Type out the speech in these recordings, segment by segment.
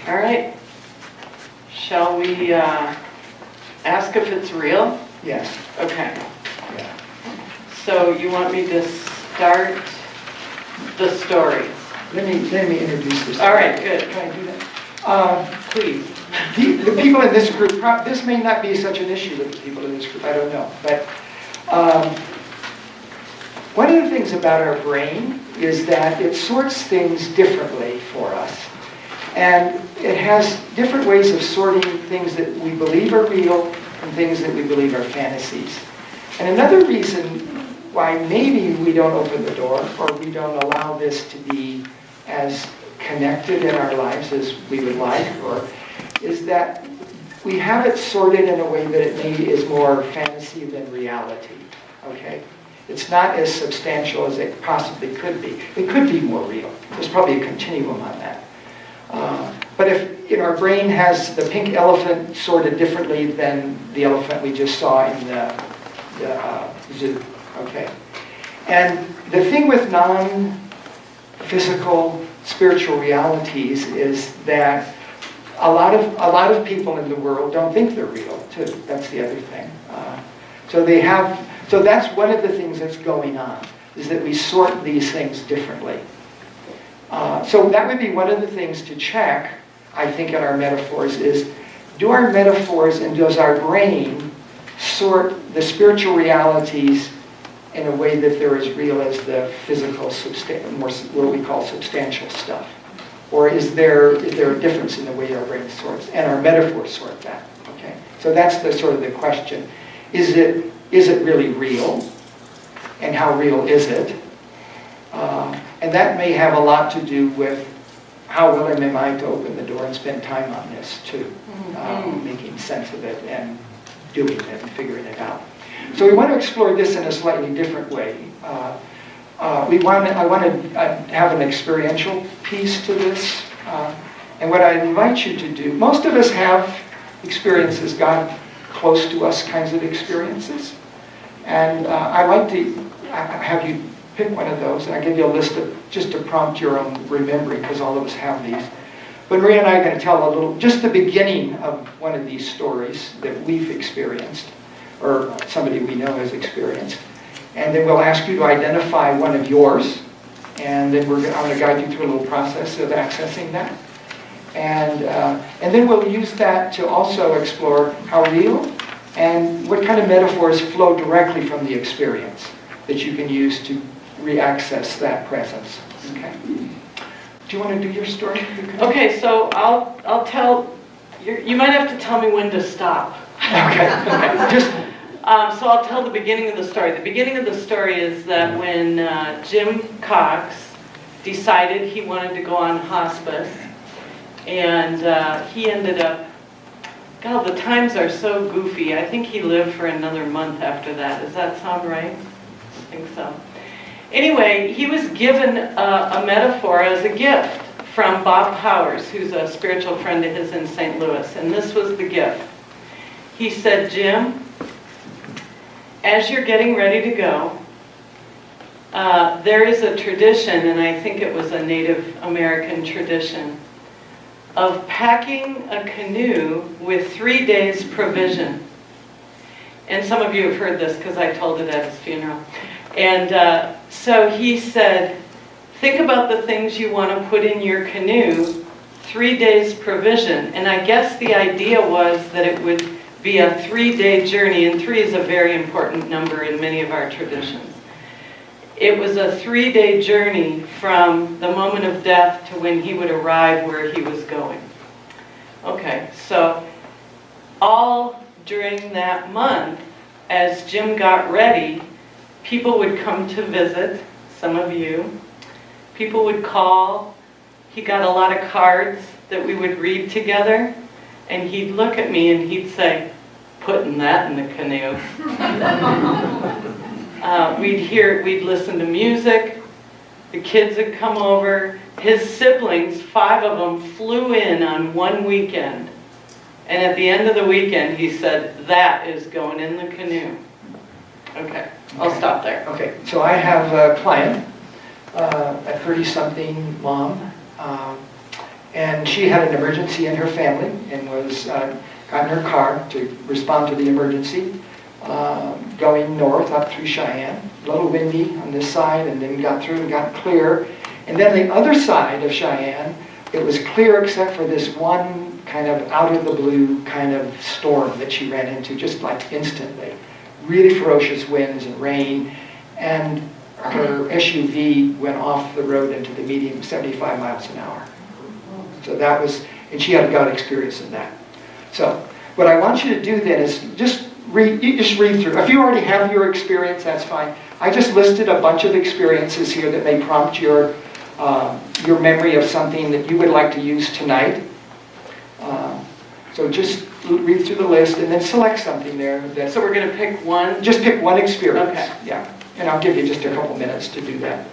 All right. Shall we ask if it's real? Yes. Okay. Yeah. So you want me to start the story? Let me introduce this. All right, good. Can I do that? Please. The people in this group, this may not be such an issue with the people in this group, I don't know. But one of the things about our brain is that it sorts things differently for us. And it has different ways of sorting things that we believe are real and things that we believe are fantasies. And another reason why maybe we don't open the door or we don't allow this to be as connected in our lives as we would like, or is that we have it sorted in a way that it maybe is more fantasy than reality. Okay? It's not as substantial as it possibly could be. It could be more real. There's probably a continuum on that. But if our brain has the pink elephant sorted differently than the elephant we just saw in the zoo, okay? And the thing with non-physical spiritual realities is that a lot of people in the world don't think they're real too. That's the other thing. So that's one of the things that's going on, is that we sort these things differently. So that would be one of the things to check, I think, in our metaphors is, do our metaphors and does our brain sort the spiritual realities in a way that they're as real as the physical, more what we call substantial stuff? Or is there a difference in the way our brain sorts, and our metaphors sort that? Okay, so that's the sort of the question. Is it really real? And how real is it? And that may have a lot to do with how willing am I to open the door and spend time on this too, making sense of it and doing it and figuring it out. So we want to explore this in a slightly different way. I want to have an experiential piece to this. And what I invite you to do, most of us have experiences, God close to us kinds of experiences. And I'd like to have you pick one of those, and I'll give you a list of, just to prompt your own remembering, because all of us have these. But Maria and I are going to tell just the beginning of one of these stories that we've experienced, or somebody we know has experienced. And then we'll ask you to identify one of yours, and then I'm going to guide you through a little process of accessing that. And then we'll use that to also explore how real and what kind of metaphors flow directly from the experience that you can use to re-access that presence. Okay. Do you want to do your story? Okay, so I'll tell. You might have to tell me when to stop. Okay. Just. So I'll tell the beginning of the story. The beginning of the story is that when Jim Cox decided he wanted to go on hospice, and he ended up. God, the times are so goofy. I think he lived for another month after that. Does that sound right? I think so. Anyway, he was given a metaphor as a gift from Bob Powers, who's a spiritual friend of his in St. Louis, and this was the gift. He said, Jim, as you're getting ready to go, there is a tradition, and I think it was a Native American tradition, of packing a canoe with 3 days provision. And some of you have heard this because I told it at his funeral. And so he said, think about the things you want to put in your canoe, 3 days provision. And I guess the idea was that it would be a 3-day journey, and 3 is a very important number in many of our traditions. It was a 3-day journey from the moment of death to when he would arrive where he was going. Okay, so all during that month, as Jim got ready, people would come to visit, some of you. People would call. He got a lot of cards that we would read together, and he'd look at me and he'd say, putting that in the canoe. We'd listen to music. The kids would come over. His siblings, 5 of them, flew in on one weekend. And at the end of the weekend, he said, that is going in the canoe. Okay, I'll stop there. Okay, so I have a client, a 30-something mom, and and she had an emergency in her family and was got in her car to respond to the emergency, going north up through Cheyenne. A little windy on this side, and then got through and got clear. And then the other side of Cheyenne, it was clear except for this one kind of out of the blue kind of storm that she ran into just like instantly. Really ferocious winds and rain, and her SUV went off the road into the median 75 miles an hour. So that was, and she had a gut experience in that. So what I want you to do then is just read through. If you already have your experience, that's fine. I just listed a bunch of experiences here that may prompt your memory of something that you would like to use tonight. So just read through the list and then select something there. So we're going to pick one? Just pick one experience. Okay. Yeah. And I'll give you just a couple minutes to do that.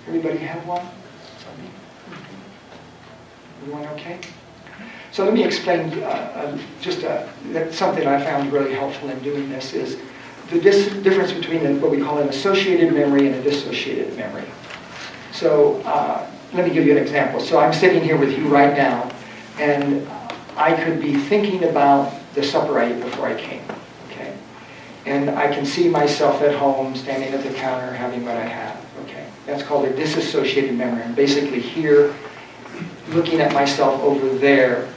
Everybody have one? Everyone okay? So let me explain that's something I found really helpful in doing this is the difference between what we call an associated memory and a dissociated memory. So let me give you an example. So I'm sitting here with you right now, and I could be thinking about the supper I ate before I came, okay? And I can see myself at home, standing at the counter, having what I have, okay? That's called a disassociated memory. I'm basically here, looking at myself over there,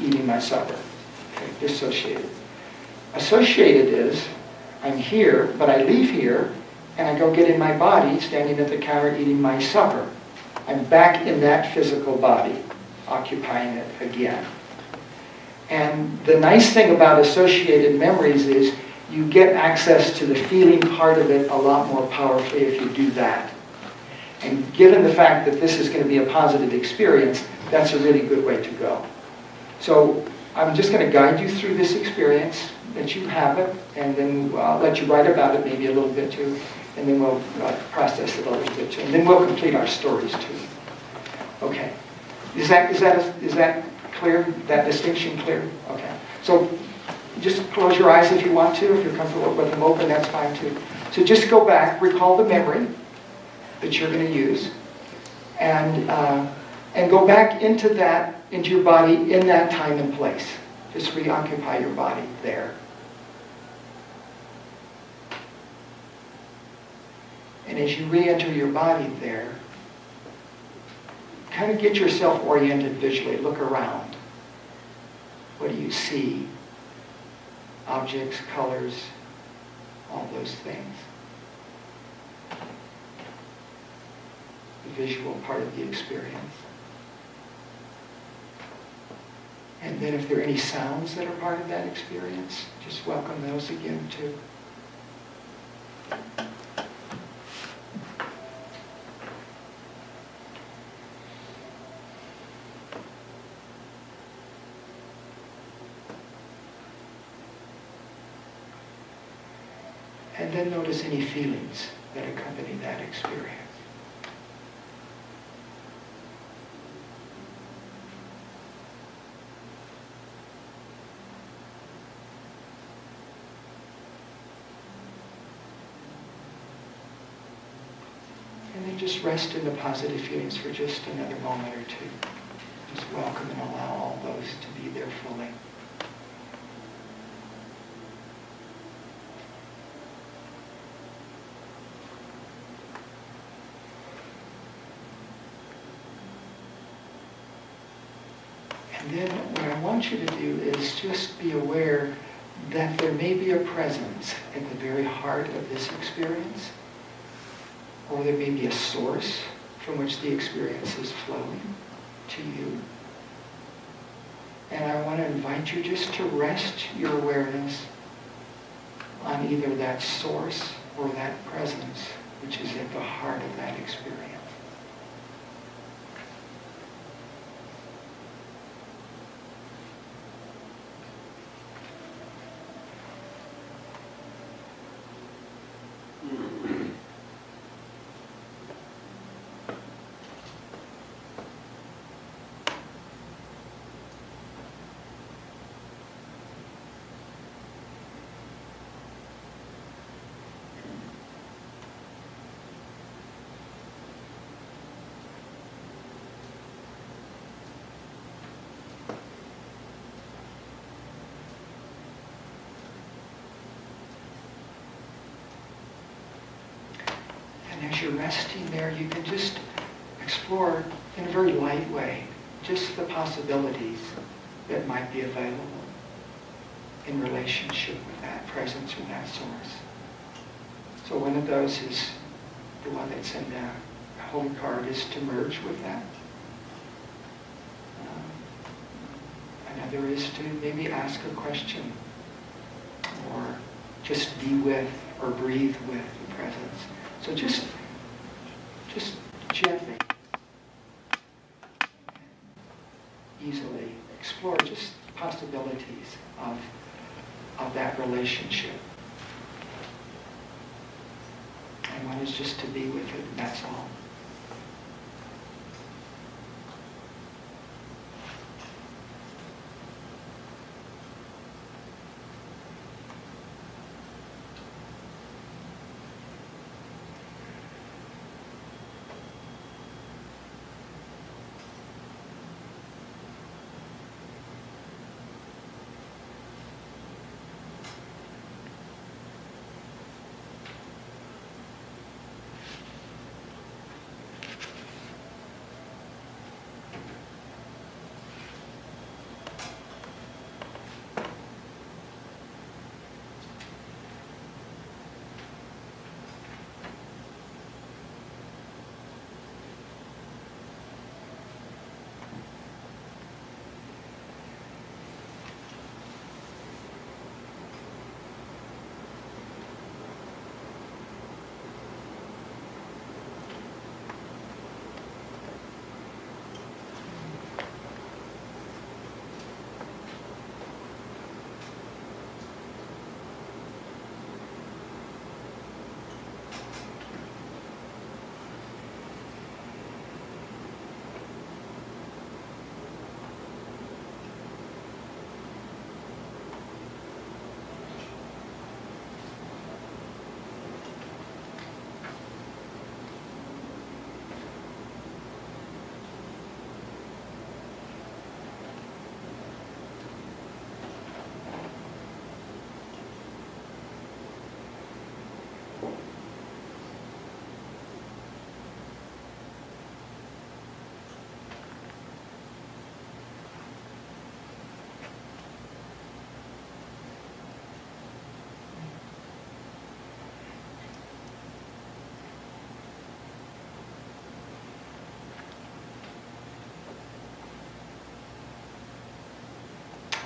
eating my supper, okay? Dissociated. Associated is, I'm here, but I leave here, and I go get in my body, standing at the counter, eating my supper. I'm back in that physical body, occupying it again. And the nice thing about associated memories is you get access to the feeling part of it a lot more powerfully if you do that. And given the fact that this is going to be a positive experience, that's a really good way to go. So I'm just going to guide you through this experience, that you have it, and then I'll let you write about it maybe a little bit too, and then we'll process it a little bit too, and then we'll complete our stories too. Okay. Is that clear? That distinction clear? Okay. So just close your eyes if you want to. If you're comfortable with them open, that's fine too. So just go back, recall the memory that you're going to use, and go back into your body in that time and place. Just reoccupy your body there. And as you re-enter your body there, kind of get yourself oriented visually. Look around. What do you see? Objects, colors, all those things. The visual part of the experience. And then if there are any sounds that are part of that experience, just welcome those again too. And then notice any feelings that accompany that experience. And then just rest in the positive feelings for just another moment or two. Just welcome and allow all those to be there fully. And then what I want you to do is just be aware that there may be a presence at the very heart of this experience, or there may be a source from which the experience is flowing to you. And I want to invite you just to rest your awareness on either that source or that presence, which is at the heart of that experience. And as you're resting there, you can just explore in a very light way just the possibilities that might be available in relationship with that presence or that source. So one of those is the one that's in the holy card, is to merge with that. Another is to maybe ask a question or just be with or breathe with the presence. So just gently, easily explore just possibilities of that relationship. And one is just to be with it, and that's all.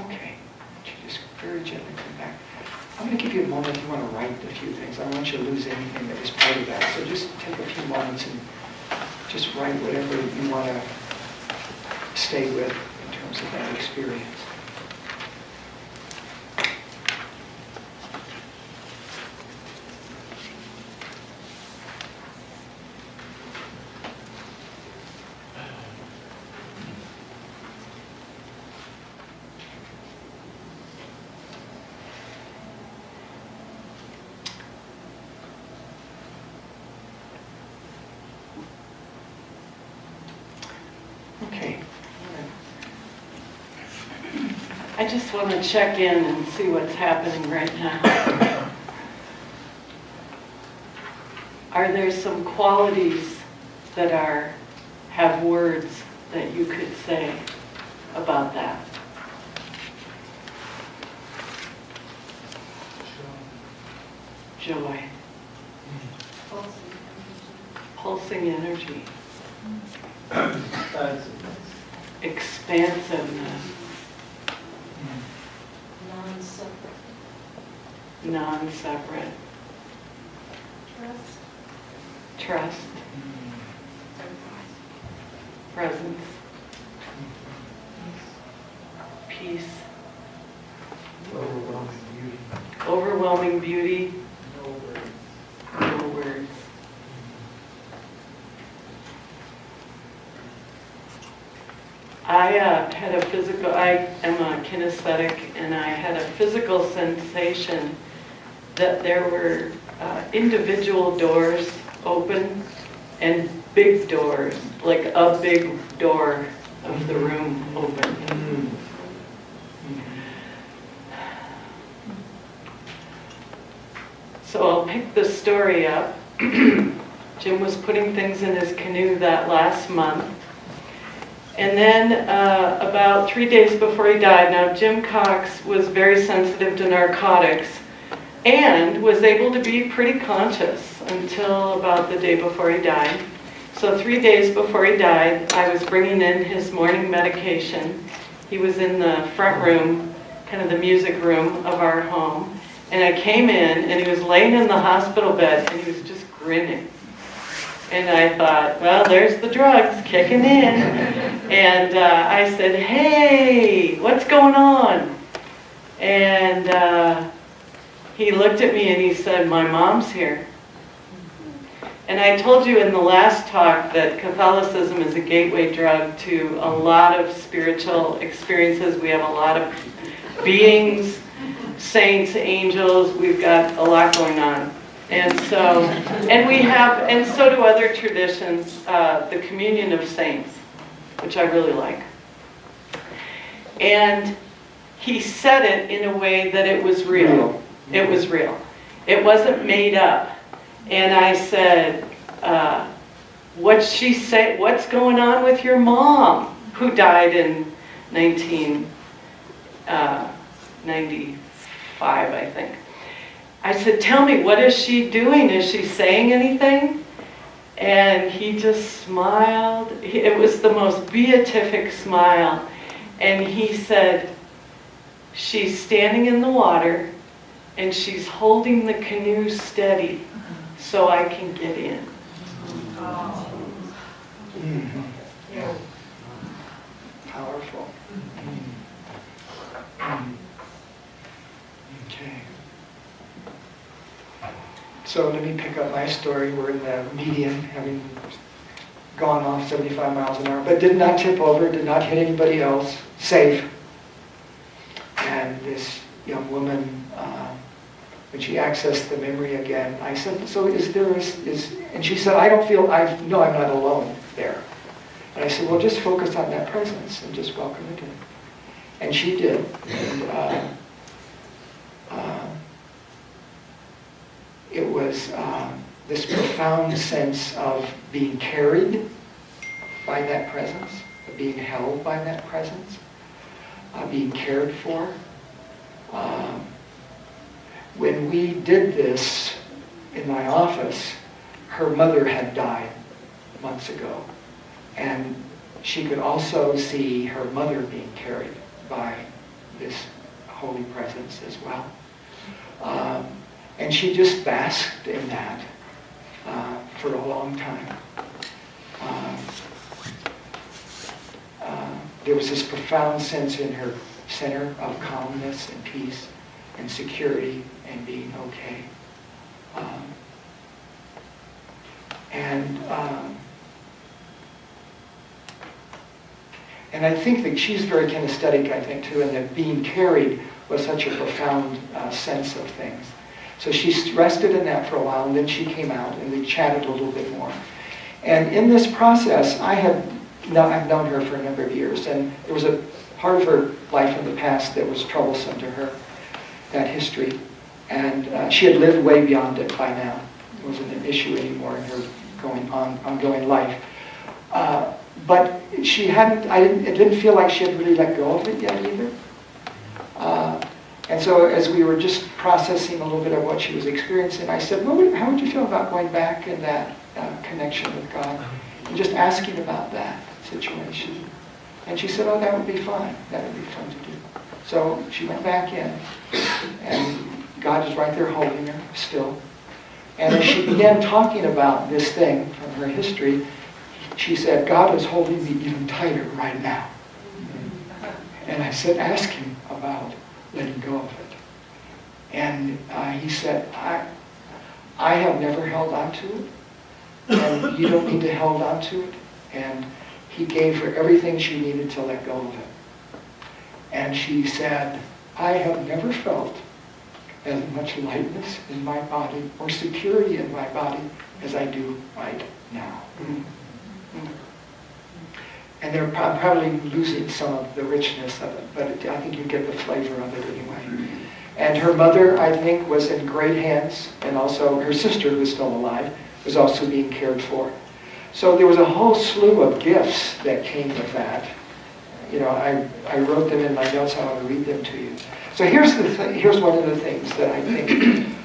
Okay, you just very gently come back. I'm going to give you a moment if you want to write a few things. I don't want you to lose anything that was part of that. So just take a few moments and just write whatever you want to stay with in terms of that experience. Okay. I just want to check in and see what's happening right now. Are there some qualities that have words that you could say about that? Joy. Pulsing energy. Expansiveness. Non-separate. Trust. Presence. Peace. Overwhelming beauty. No words. I am a kinesthetic, and I had a physical sensation that there were individual doors open and big doors, like a big door of the room open. So I'll pick the story up. Jim was putting things in his canoe that last month. And then about 3 days before he died, now Jim Cox was very sensitive to narcotics and was able to be pretty conscious until about the day before he died. So 3 days before he died, I was bringing in his morning medication. He was in the front room, kind of the music room of our home. And I came in and he was laying in the hospital bed and he was just grinning. And I thought, well, there's the drugs kicking in. And I said, hey, what's going on? And he looked at me and he said, my mom's here. And I told you in the last talk that Catholicism is a gateway drug to a lot of spiritual experiences. We have a lot of beings, saints, angels. We've got a lot going on. And so, and so do other traditions, the communion of saints, which I really like. And he said it in a way that it was real. It was real. It wasn't made up. And I said, what's she say? What's going on with your mom, who died in 1995, I think. I said, tell me, what is she doing? Is she saying anything? And he just smiled. It was the most beatific smile. And he said, she's standing in the water and she's holding the canoe steady so I can get in. Mm-hmm. Yeah. Powerful. Mm-hmm. Okay. So let me pick up my story. We're in the median, having gone off 75 miles an hour, but did not tip over, did not hit anybody else, safe. And this young woman, when she accessed the memory again, I said, so and she said, I'm not alone there. And I said, well, just focus on that presence and just welcome it in. And she did. And it was this profound sense of being carried by that presence, of being held by that presence, being cared for. When we did this in my office, her mother had died months ago. And she could also see her mother being carried by this holy presence as well. And she just basked in that for a long time. There was this profound sense in her center of calmness and peace and security and being okay. And I think that she's very kinesthetic, I think, too, and that being carried was such a profound sense of things. So she rested in that for a while, and then she came out, and we chatted a little bit more. And in this process, I've known her for a number of years, and there was a part of her life in the past that was troublesome to her, that history. And she had lived way beyond it by now. It wasn't an issue anymore in her ongoing life. But she it didn't feel like she had really let go of it yet either. And so as we were just processing a little bit of what she was experiencing, I said, well, how would you feel about going back in that connection with God and just asking about that situation? And she said, oh, that would be fine. That would be fun to do. So she went back in, and God is right there holding her still. And as she began talking about this thing from her history, she said, God is holding me even tighter right now. And I said, ask him about letting go of it. And he said, I have never held on to it, and you don't need to hold on to it. And he gave her everything she needed to let go of it. And she said, I have never felt as much lightness in my body or security in my body as I do right now. And they're probably losing some of the richness of it, but I think you get the flavor of it anyway. And her mother, I think, was in great hands, and also her sister, who's still alive, was also being cared for. So there was a whole slew of gifts that came with that. I wrote them in my notes. I want to read them to you. So here's one of the things that I think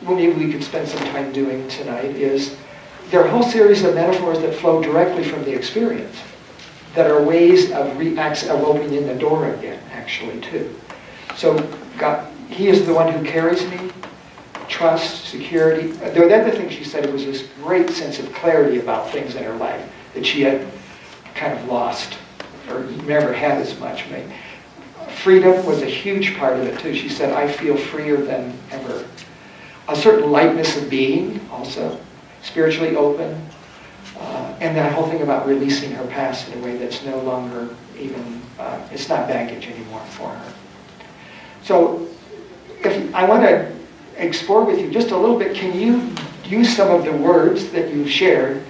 maybe we could spend some time doing tonight is there are a whole series of metaphors that flow directly from the experience that are ways of opening the door again, actually, too. So God, He is the one who carries me. Trust, security. The other thing she said, it was this great sense of clarity about things in her life that she had kind of lost or never had as much. Freedom was a huge part of it too. She said, I feel freer than ever. A certain lightness of being also, spiritually open, and that whole thing about releasing her past in a way that's no longer even, it's not baggage anymore for her. So if I want to explore with you just a little bit, can you use some of the words that you've shared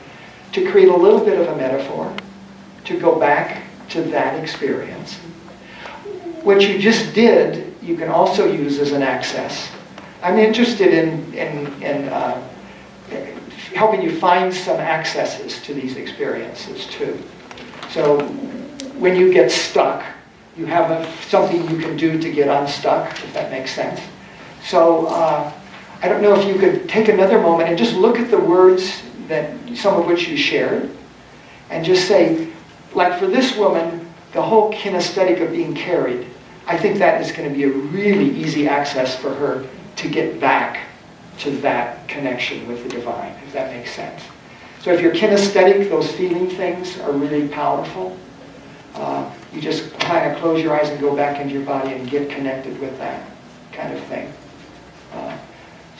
to create a little bit of a metaphor, to go back to that experience? What you just did, you can also use as an access. I'm interested in helping you find some accesses to these experiences too. So when you get stuck, you have something you can do to get unstuck, if that makes sense. So I don't know if you could take another moment and just look at the words that some of which you shared and just say, like for this woman, the whole kinesthetic of being carried, I think that is going to be a really easy access for her to get back to that connection with the divine, if that makes sense. So if you're kinesthetic, those feeling things are really powerful. You just kind of close your eyes and go back into your body and get connected with that kind of thing.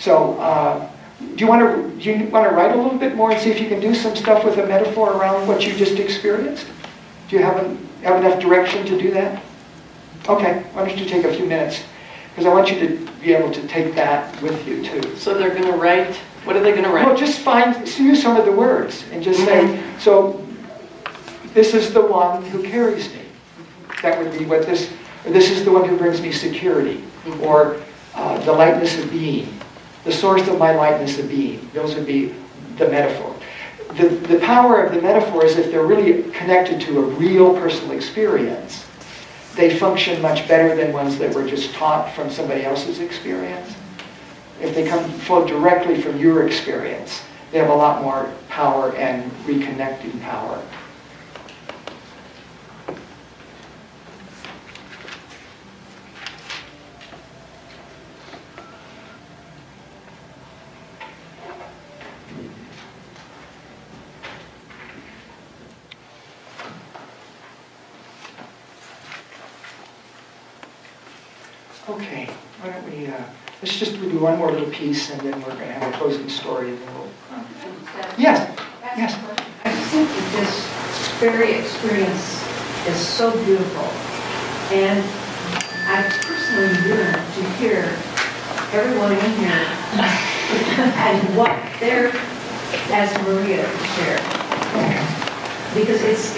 Do you want to write a little bit more and see if you can do some stuff with a metaphor around what you just experienced? Do you have enough direction to do that? Okay, why don't you take a few minutes? Because I want you to be able to take that with you too. So they're going to write, what are they going to write? Well, just use some of the words and just say, so this is the one who carries me. That would be what this is the one who brings me security. Or the lightness of being. The source of my lightness of being. Those would be the metaphor. The power of the metaphor is if they're really connected to a real personal experience, they function much better than ones that were just taught from somebody else's experience. If they flow directly from your experience, they have a lot more power and reconnecting power. Okay, why don't we, let's just do one more little piece and then we're going to have a closing story and then we'll... Yes. I think that this very experience is so beautiful, and I personally yearn to hear everyone in here and what their, as Maria shared, because it's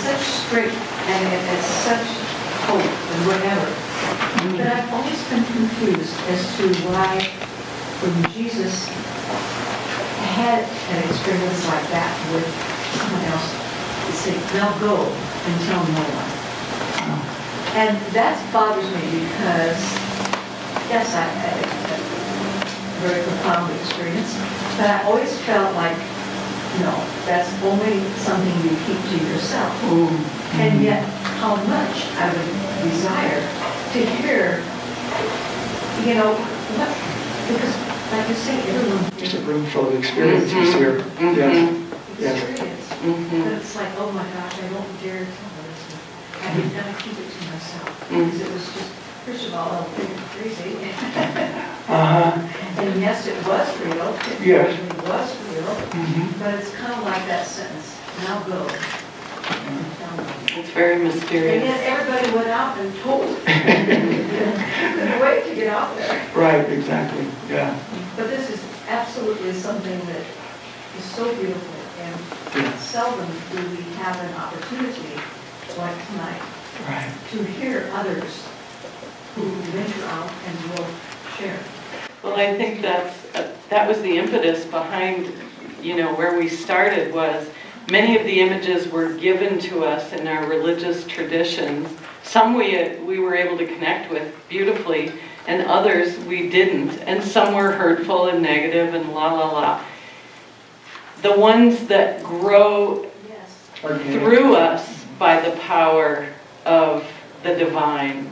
such strength and it's such hope and whatever. But I've always been confused as to why, when Jesus had an experience like that with someone else, he said, now go and tell no one. And that bothers me because, yes, I had a very profound experience, but I always felt like, no, that's only something you keep to yourself. And yet, how much I would desire to hear, what, because like you say, everyone... There's a room full of experiences here. Yes. Experience. But it's like, oh my gosh, I don't dare tell this. I did not keep it to myself. Because it was just, first of all, I was crazy. And yes, it was real. It was real. But it's kind of like that sentence, now go. It's very mysterious. And yet everybody went out and told. Couldn't wait to get out there. Right, exactly, yeah. But this is absolutely something that is so beautiful, and seldom do we have an opportunity like tonight Right. to hear others who venture out and will share. Well, I think that was the impetus behind, where we started was many of the images were given to us in our religious traditions. Some we were able to connect with beautifully, and others we didn't. And some were hurtful and negative and la la la. The ones that grow through us by the power of the divine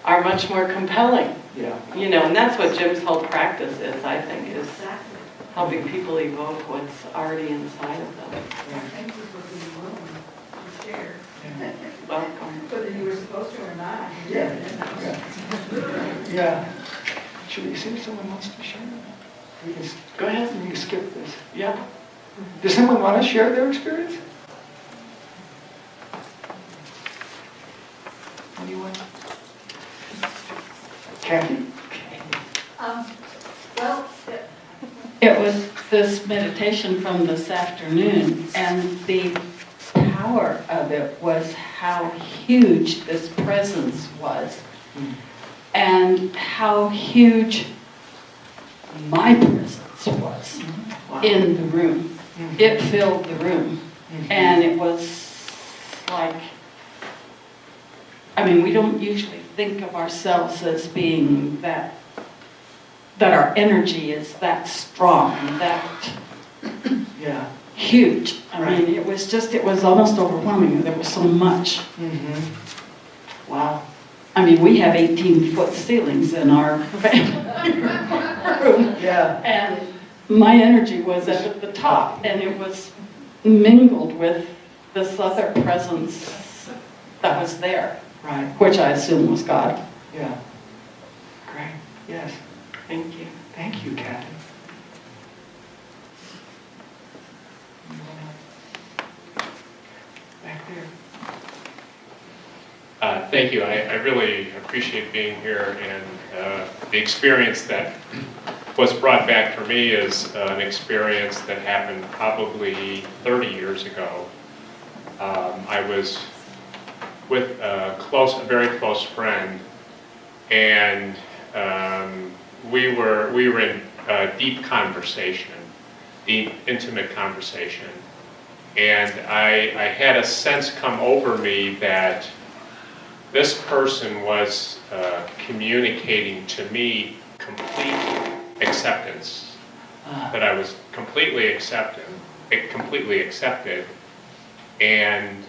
are much more compelling. Yeah. And that's what Jim's whole practice is, I think, is Exactly. helping people evoke what's already inside of them. Thank you for being willing to share. Welcome. Whether you were supposed to or not. Yeah. Should we see if someone wants to share? We can, Go ahead. we can skip this. Yeah. Does someone want to share their experience? Anyone? Kathy? Well, It was this meditation from this afternoon, and the power of it was how huge this presence was, and how huge my presence was in the room. It filled the room, and it was like, we don't usually think of ourselves as being that our energy is that strong, that Yeah. huge. Right. It was almost overwhelming. There was so much. Wow. We have 18-foot ceilings in our room, Yeah. and my energy was at the top, and it was mingled with this other presence that was there, Right. which I assume was God. Yeah. Great. Yes. Thank you. Thank you, Kathy. Back there. Thank you. I really appreciate being here, and the experience that was brought back for me is an experience that happened probably 30 years ago. I was with a very close friend, and we were in deep conversation, deep, intimate conversation, and I had a sense come over me that this person was communicating to me complete acceptance, that I was completely accepted, and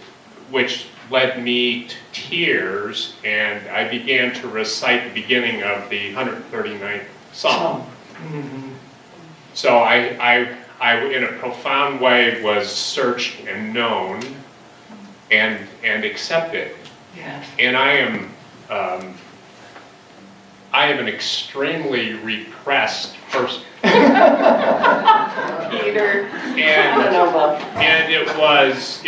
which led me to tears, and I began to recite the beginning of the 139th Psalm. So I, in a profound way, was searched and known and accepted. Yes. And I am an extremely repressed person. Peter. And it was,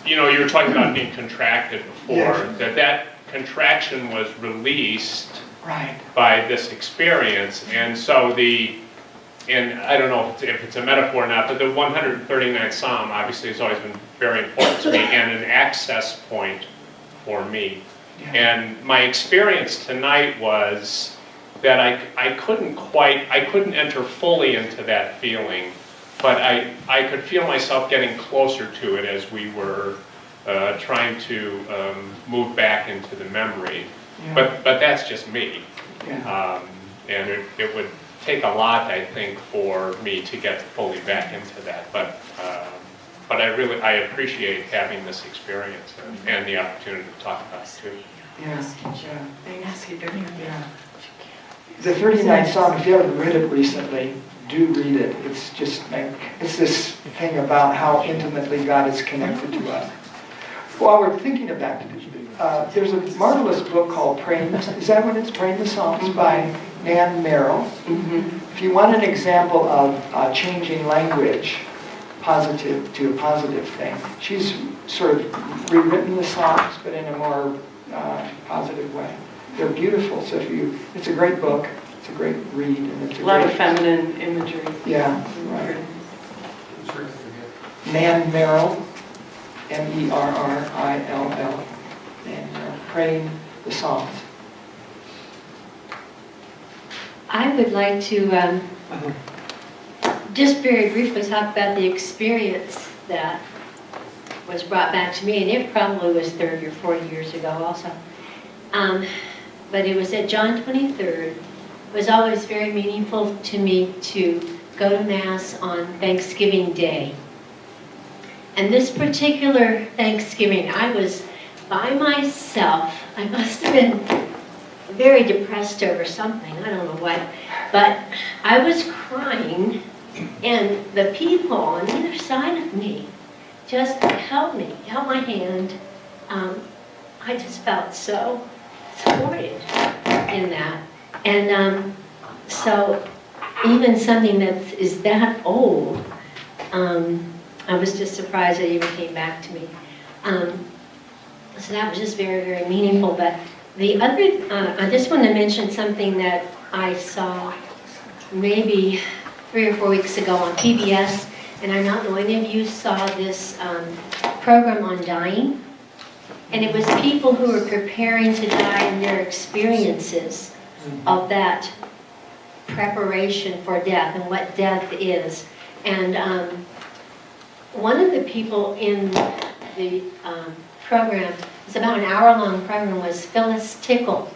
you were talking about being contracted before, Yes. that contraction was released Right. by this experience. And so and I don't know if it's a metaphor or not, but the 139th Psalm obviously has always been very important to me and an access point for me. Yeah. And my experience tonight was that I couldn't enter fully into that feeling, but I could feel myself getting closer to it as we were trying to move back into the memory. Yeah. But that's just me. Yeah. And it would take a lot, I think, for me to get fully back into that. But I appreciate having this experience and the opportunity to talk about it too. Yes. Thanks, Peter. Yeah. The 39th Psalm, if you haven't read it recently, do read it. It's just it's this thing about how intimately God is connected to us. While we're thinking of that, there's a marvelous book called is that what it's? Praying the Psalms by Nan Merrill. If you want an example of changing language, positive to a positive thing, she's sort of rewritten the Psalms, but in a more positive way. They're beautiful, so it's a great book, it's a great read, and it's A lot of feminine imagery. Yeah, right. Nan Merrill, Merrill, and Praying the Psalms. I would like to just very briefly talk about the experience that was brought back to me, and it probably was 30 or 40 years ago also. But it was at John 23rd. It was always very meaningful to me to go to Mass on Thanksgiving Day. And this particular Thanksgiving, I was by myself. I must have been very depressed over something, I don't know what, but I was crying, and the people on either side of me just held my hand. I just felt so supported in that. And so even something that is that old, I was just surprised it even came back to me. So that was just very, very meaningful. But the other, I just want to mention something that I saw maybe 3 or 4 weeks ago on PBS, and I don't know any of you saw this program on dying. And it was people who were preparing to die and their experiences of that preparation for death and what death is. And one of the people in the program, it's about an hour-long program, was Phyllis Tickle.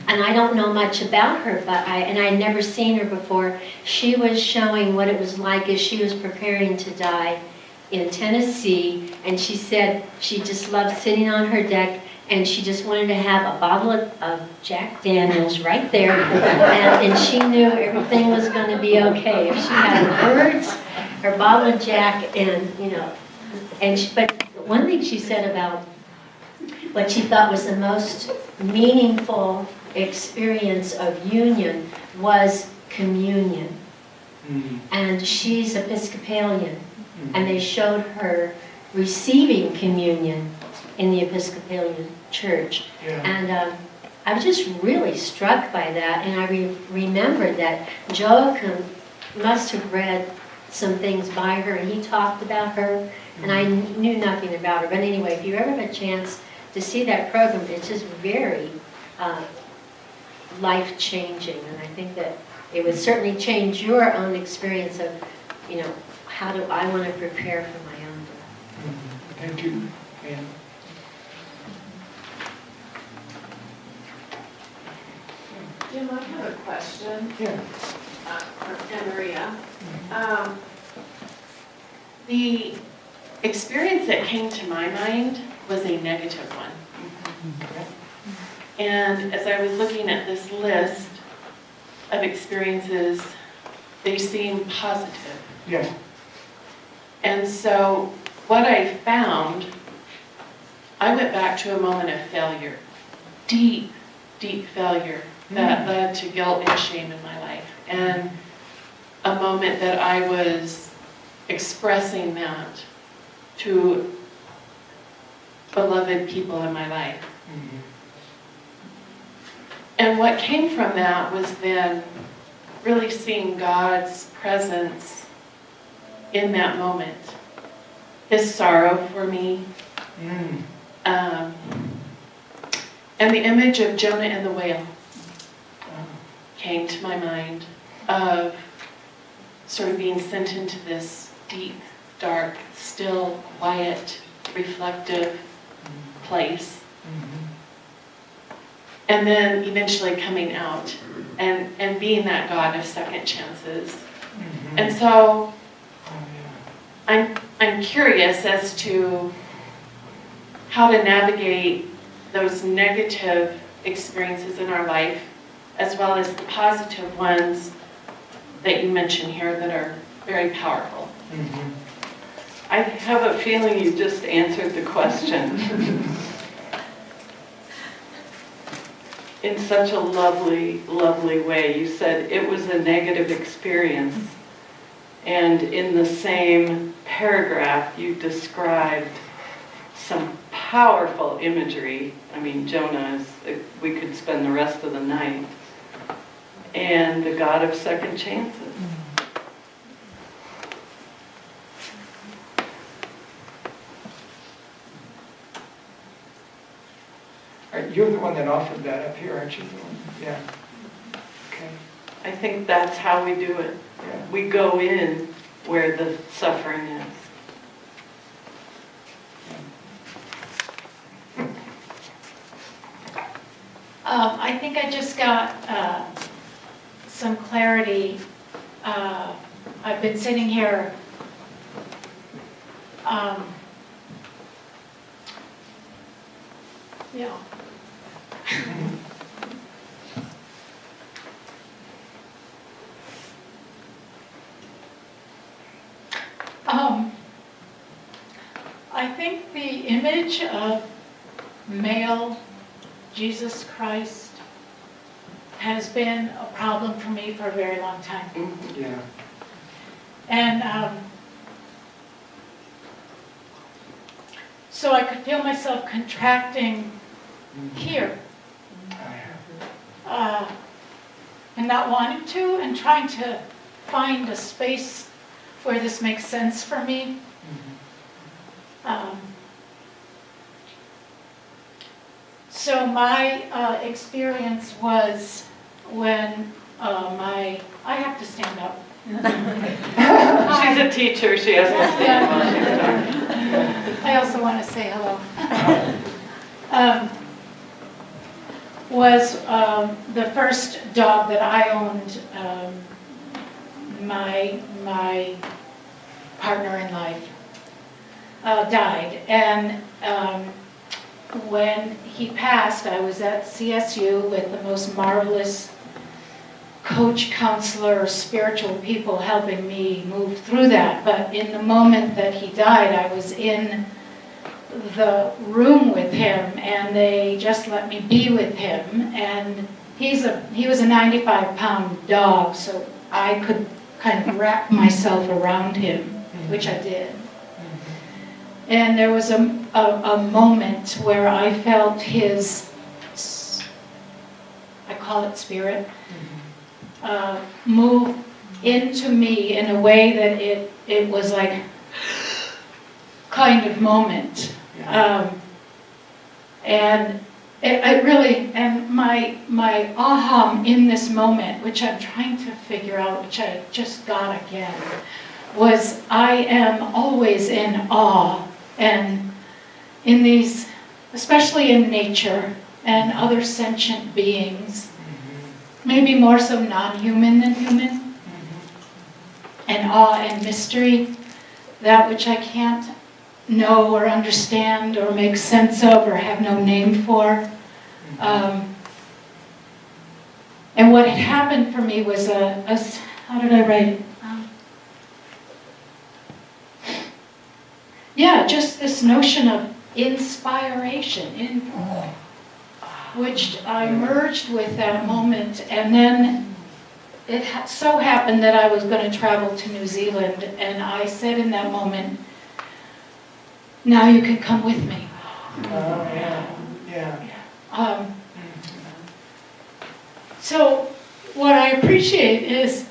And I don't know much about her, but I'd never seen her before. She was showing what it was like as she was preparing to die in Tennessee, and she said she just loved sitting on her deck, and she just wanted to have a bottle of Jack Daniels right there, and she knew everything was going to be okay. If she had her words, her bottle of Jack, and but one thing she said about what she thought was the most meaningful experience of union was communion. And she's Episcopalian, and they showed her receiving communion in the Episcopalian church. And I was just really struck by that, and I remembered that Joachim must have read some things by her, and he talked about her, and I knew nothing about her. But anyway, if you ever have a chance to see that program, it's just very life-changing, and I think that it would certainly change your own experience of, how do I want to prepare for my own death. Thank you, Anne. Jim, I have a question Yeah. for Anna Maria. The experience that came to my mind was a negative one. And as I was looking at this list of experiences, they seem positive. Yes. And so what I found, I went back to a moment of failure, deep, deep failure that led to guilt and shame in my life. And a moment that I was expressing that to beloved people in my life. And what came from that was then really seeing God's presence in that moment. His sorrow for me. And the image of Jonah and the whale came to my mind, of sort of being sent into this deep, dark, still, quiet, reflective place. And then eventually coming out and being that God of second chances. And so I'm curious as to how to navigate those negative experiences in our life, as well as the positive ones that you mentioned here that are very powerful. I have a feeling you just answered the question in such a lovely, lovely way. You said it was a negative experience, and in the same paragraph you described some powerful imagery. I mean, Jonah is, we could spend the rest of the night, and the God of second chances. You're the one that offered that up here, aren't you? Yeah. Okay. I think that's how we do it. Yeah. We go in where the suffering is. I think I just got some clarity. I've been sitting here yeah. I think the image of male Jesus Christ has been a problem for me for a very long time. Yeah. And so I could feel myself contracting here and not wanting to, and trying to find a space where this makes sense for me. So my experience was when I have to stand up. She's a teacher, she has to stand while she's talking. I also want to say hello. Was the first dog that I owned, my partner in life died. And when he passed, I was at CSU with the most marvelous coach, counselor, spiritual people helping me move through that. But in the moment that he died, I was in the room with him, and they just let me be with him. And he was a 95-pound dog, so I could kind of wrap myself around him, which I did. And there was a moment where I felt his, I call it spirit, move into me in a way that it was like kind of moment. And it really, and my aha in this moment, which I'm trying to figure out, which I just got again, was I am always in awe, and in these, especially in nature and other sentient beings, maybe more so non-human than human, and awe and mystery, that which I can't know or understand or make sense of or have no name for. And what had happened for me was how did I write it? Yeah, just this notion of inspiration, which I merged with that moment. And then it so happened that I was going to travel to New Zealand, and I said in that moment, now you can come with me. So what I appreciate is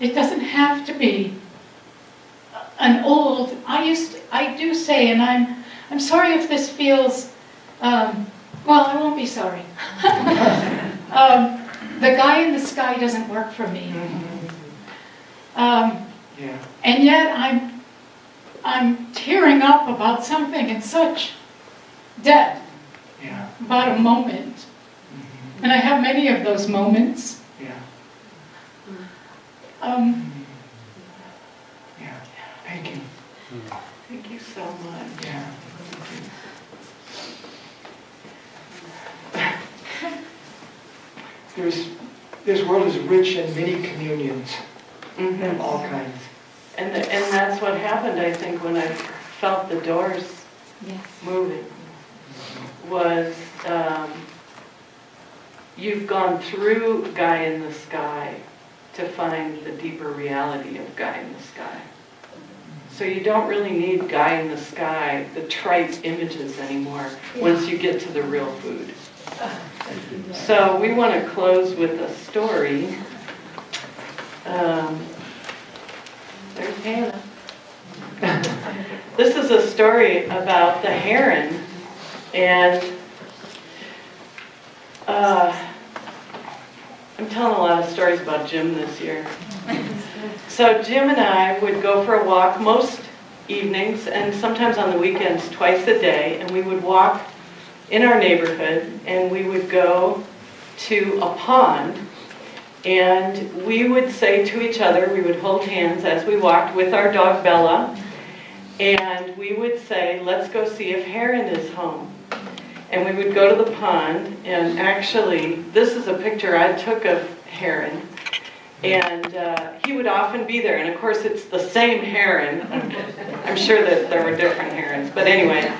it doesn't have to be an old, I do say, and I'm sorry if this feels, well, I won't be sorry. The guy in the sky doesn't work for me. And yet I'm tearing up about something in such depth, about a moment. And I have many of those moments. Thank you. Thank you so much. This world is rich in many communions, Mm-hmm. all kinds. And that's what happened, I think, when I felt the doors moving, was you've gone through Guy in the Sky to find the deeper reality of Guy in the Sky. So you don't really need Guy in the Sky, the trite images anymore, once you get to the real food. So we want to close with a story. There's Hannah. This is a story about the heron, and I'm telling a lot of stories about Jim this year. So Jim and I would go for a walk most evenings and sometimes on the weekends twice a day, and we would walk in our neighborhood and we would go to a pond, and we would say to each other, we would hold hands as we walked with our dog Bella, and we would say, let's go see if Heron is home. And we would go to the pond, and actually, this is a picture I took of Heron, and he would often be there, and of course it's the same heron. I'm sure that there were different herons, but anyway.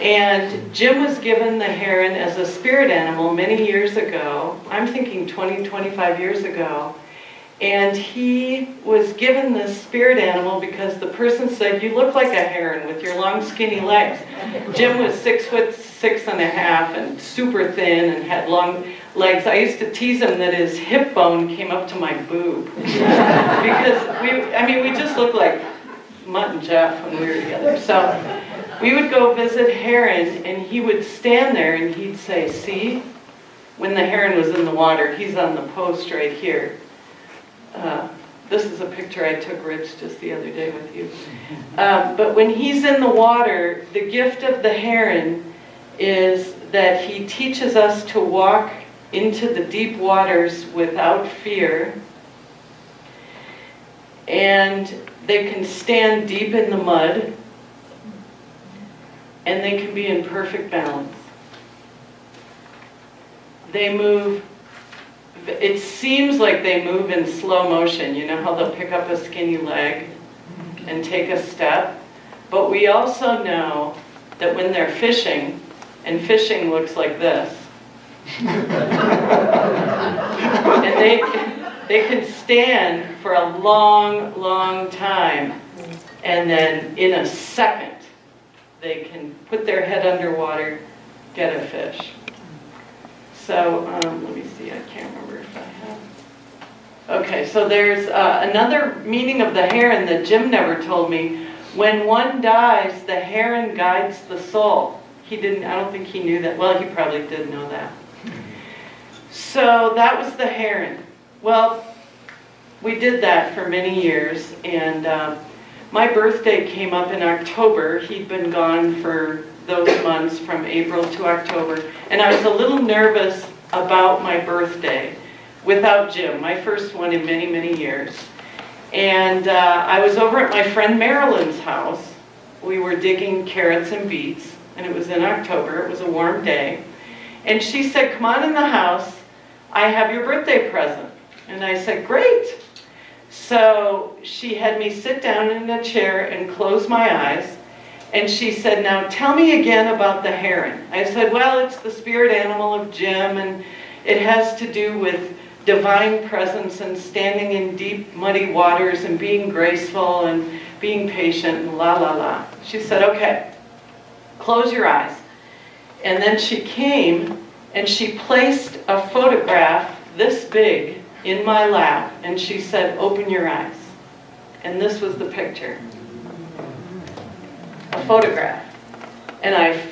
And Jim was given the heron as a spirit animal many years ago. I'm thinking 20, 25 years ago. And he was given this spirit animal because the person said, you look like a heron with your long skinny legs. Jim was 6'6.5" and super thin and had long legs. I used to tease him that his hip bone came up to my boob. Because we just looked like Mutt and Jeff when we were together. So we would go visit Heron, and he would stand there and he'd say, see, when the heron was in the water, he's on the post right here. This is a picture I took, Rich, just the other day with you. But when he's in the water, the gift of the heron is that he teaches us to walk into the deep waters without fear. And they can stand deep in the mud, and they can be in perfect balance. They move, it seems like they move in slow motion. You know how they'll pick up a skinny leg and take a step? But we also know that when they're fishing, and fishing looks like this, and they can stand for a long, long time, and then in a second, they can put their head underwater, get a fish. So, let me see, I can't remember if I have. Okay, so there's another meaning of the heron that Jim never told me. When one dies, the heron guides the soul. I don't think he knew that. Well, he probably did know that. So that was the heron. Well, we did that for many years, and my birthday came up in October. He'd been gone for those months from April to October, and I was a little nervous about my birthday without Jim, my first one in many, many years. And I was over at my friend Marilyn's house. We were digging carrots and beets, and it was in October. It was a warm day. And she said, come on in the house, I have your birthday present. And I said, great. So she had me sit down in a chair and close my eyes. And she said, now tell me again about the heron. I said, well, it's the spirit animal of Jim, and it has to do with divine presence and standing in deep, muddy waters and being graceful and being patient and la, la, la. She said, okay, close your eyes. And then she came and she placed a photograph this big in my lap, and she said, open your eyes. And this was the picture. A photograph. And I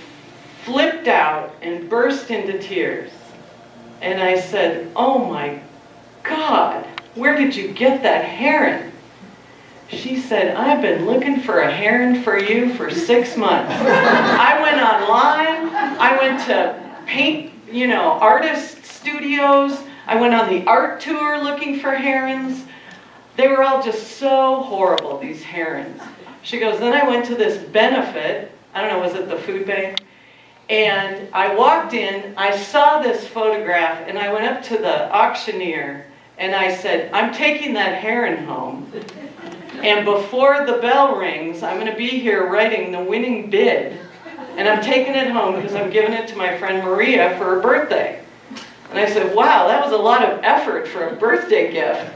flipped out and burst into tears. And I said, oh my God, where did you get that heron? She said, I've been looking for a heron for you for 6 months. I went online, I went to paint, artist studios, I went on the art tour looking for herons. They were all just so horrible, these herons. She goes, then I went to this benefit, I don't know, was it the food bank? And I walked in, I saw this photograph, and I went up to the auctioneer, and I said, I'm taking that heron home. And before the bell rings, I'm going to be here writing the winning bid. And I'm taking it home because I'm giving it to my friend Maria for her birthday. And I said, wow, that was a lot of effort for a birthday gift.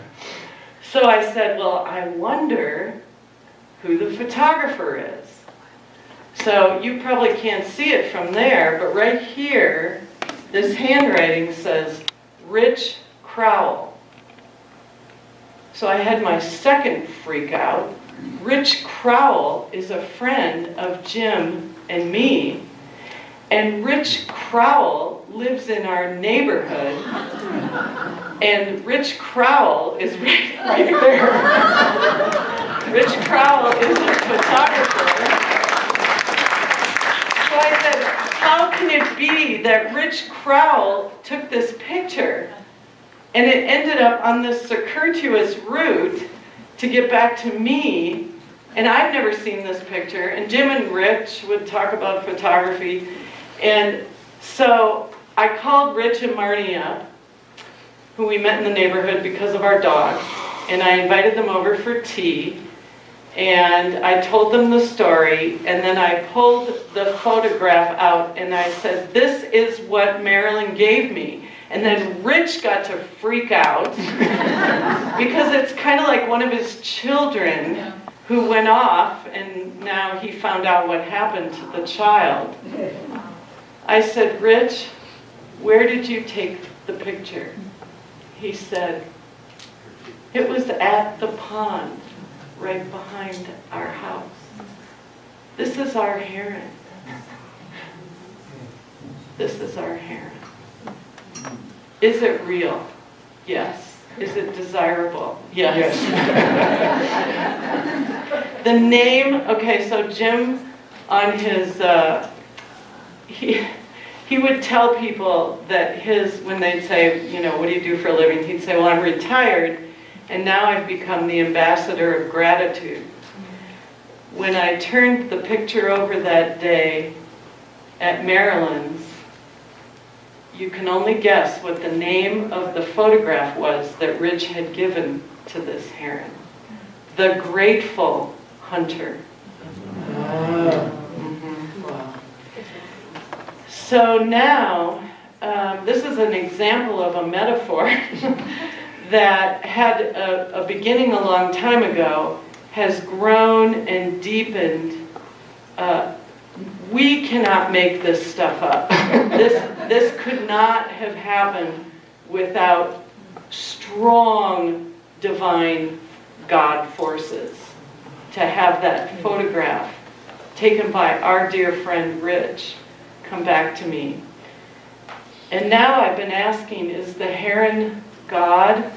So I said, well, I wonder who the photographer is. So you probably can't see it from there, but right here, this handwriting says, Rich Crowell. So I had my second freak out. Rich Crowell is a friend of Jim and me, And Rich Crowell lives in our neighborhood. And Rich Crowell is right there. Rich Crowell is a photographer. So I said, how can it be that Rich Crowell took this picture and it ended up on this circuitous route to get back to me? And I've never seen this picture. And Jim and Rich would talk about photography. And so I called Rich and Marty up, who we met in the neighborhood because of our dog. And I invited them over for tea. And I told them the story. And then I pulled the photograph out and I said, this is what Marilyn gave me. And then Rich got to freak out because it's kind of like one of his children who went off and now he found out what happened to the child. I said, Rich, where did you take the picture? He said, it was at the pond right behind our house. This is our heron. This is our heron. Is it real? Yes. Is it desirable? Yes. The name, okay, so Jim on his, he would tell people that when they'd say, you know, what do you do for a living? He'd say, well, I'm retired and now I've become the ambassador of gratitude. When I turned the picture over that day at Maryland's, you can only guess what the name of the photograph was that Rich had given to this heron. The Grateful Hunter. Wow. So now, this is an example of a metaphor that had a beginning a long time ago, has grown and deepened. We cannot make this stuff up. This could not have happened without strong divine God forces. To have that photograph taken by our dear friend Rich come back to me. And now I've been asking, is the heron God?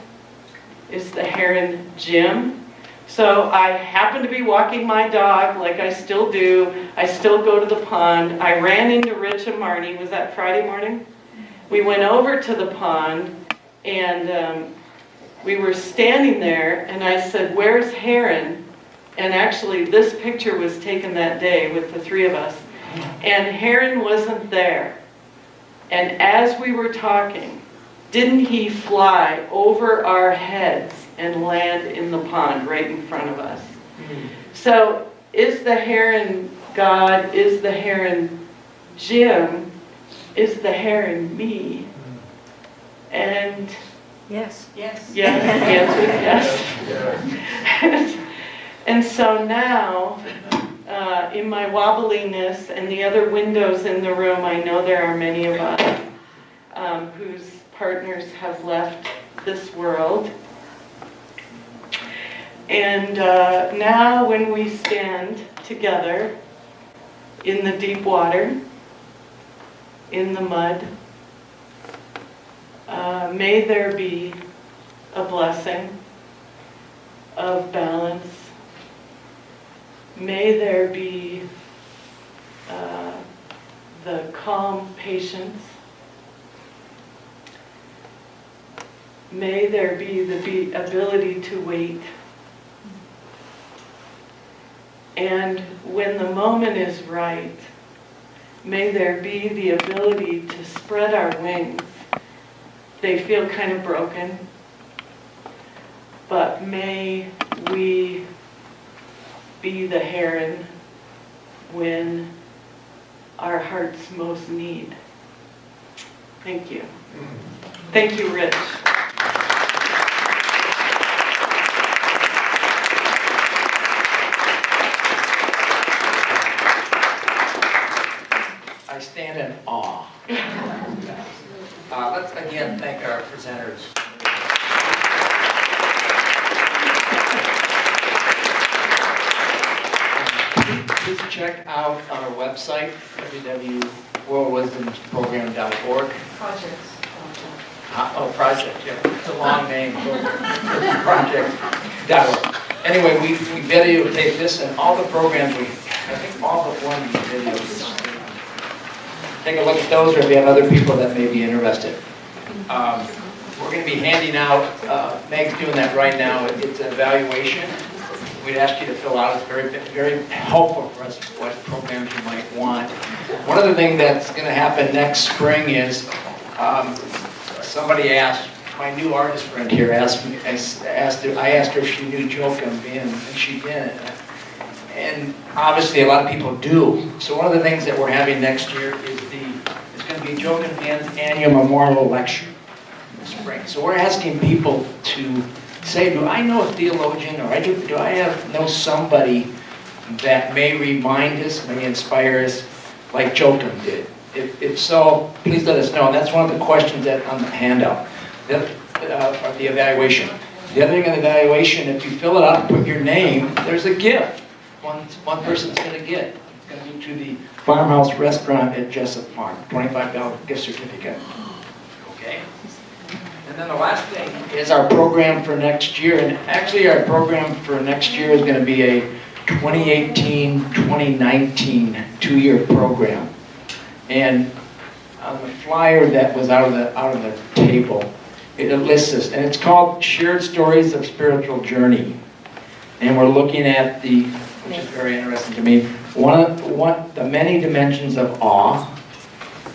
Is the heron Jim? So I happened to be walking my dog like I still do. I still go to the pond. I ran into Rich and Marty. Was that Friday morning? We went over to the pond and we were standing there and I said, where's Heron? And actually this picture was taken that day with the three of us. And Heron wasn't there. And as we were talking, didn't he fly over our heads and land in the pond right in front of us? So is the heron God? Is the heron Jim? Is the heron me? And Yes. yes, the answer is yes. And so now, in my wobbliness and the other windows in the room, I know there are many of us whose partners have left this world. And now when we stand together in the deep water, in the mud, may there be a blessing of balance. May there be the calm patience. May there be the ability to wait. And when the moment is right, may there be the ability to spread our wings. They feel kind of broken, but may we be the heron when our hearts most need. Thank you. Thank you, Rich. I stand in awe. Let's again thank our presenters. Please check out our website, WWP worldwisdomsprogram.org. Projects. Project, yeah, it's a long name. Project.org. Anyway, we videotape this and all the programs, I think all but one of these videos. Take a look at those, or if you have other people that may be interested. We're going to be handing out, Meg's doing that right now, it's an evaluation. We'd ask you to fill out, it's very helpful for us what programs you might want. One other thing that's going to happen next spring is, somebody asked, my new artist friend here asked me, I asked her if she knew Joe Gambin, and she didn't. And obviously a lot of people do. So one of the things that we're having next year is it's going to be Joe Gambin's annual memorial lecture in the spring. So we're asking people to say, do I know a theologian, or do I know somebody that may remind us, may inspire us, like Joe Gambin did? If so, please let us know. And that's one of the questions that on the handout, the evaluation. The other thing on the evaluation, if you fill it out and put your name, there's a gift. One person's going to get. It's going to be to the Farmhouse Restaurant at Jessup Farm, $25 gift certificate. Okay? And then the last thing is our program for next year. And actually our program for next year is going to be a 2018-2019 two-year program. And on the flyer that was out of the table, it lists this, and it's called Shared Stories of Spiritual Journey. And we're looking at which is very interesting to me, the many dimensions of awe,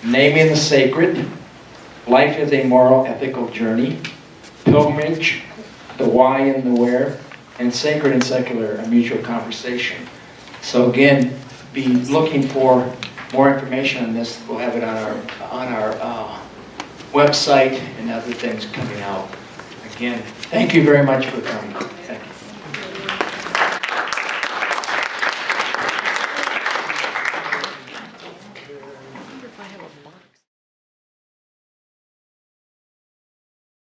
naming the sacred, life is a moral, ethical journey, pilgrimage, the why and the where, and sacred and secular, a mutual conversation. So again, be looking for more information on this. We'll have it on our website and other things coming out. Again, thank you very much for coming.